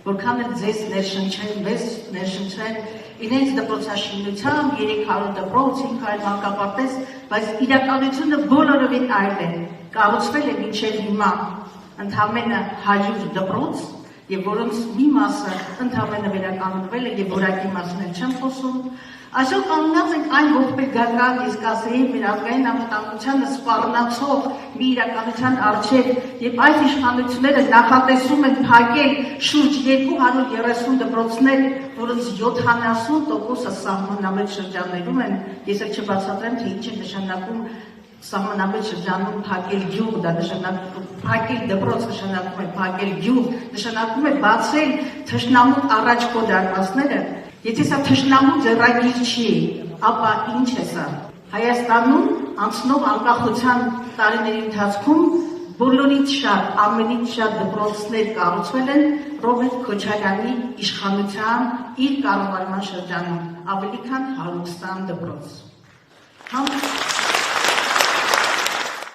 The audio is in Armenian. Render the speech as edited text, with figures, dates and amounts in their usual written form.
որքան էլ ձեզ ներշնչեն, մեզ ներշնչեն իրենց դպրոցաշինությամբ 300 դպրոց, 500 հարկապարտեզ, բայց իրականությունը բոլորովին այլ է, կառուցվել է մինչև հիմա ընդամենը 100 դպրոց, եւ որոնց մի մասը ընդամենը վերականգնվել է եւ որակի մասն էլ չեմ խոսում։ Այսօր կանգնած ենք այն ողբերգական, իսկ ասեի մեր ազգային անվտանգությանը սպառնացող մի իրականության առջև եւ այս իշխանությունները նախատեսում են փակել շուրջ 230 դպրոցներ, որոնց 70%-ը սահմանամետ շրջաններում են։ Ես էլ չբացատրեմ, թե ինչ է նշանակում սահմանամետ շրջանում փակել գյուղ, դա նշանակում փակել դպրոց, նշանակում է փակել գյուղ, նշանակում է բացել թշնամու առաջ քո դարպասները։ Եթե սա թշնամու ձեռագիր չի, ապա ինչ է սա։ Հայաստանում անցնող անկախության տարիների ընթացքում բոլորից շատ, ամենից շատ դպրոցներ կառուցվել են Ռոբերտ Քոչարյանի իշխանության իր կառավարման շրջանում, ավելի քան 120 դպրոց։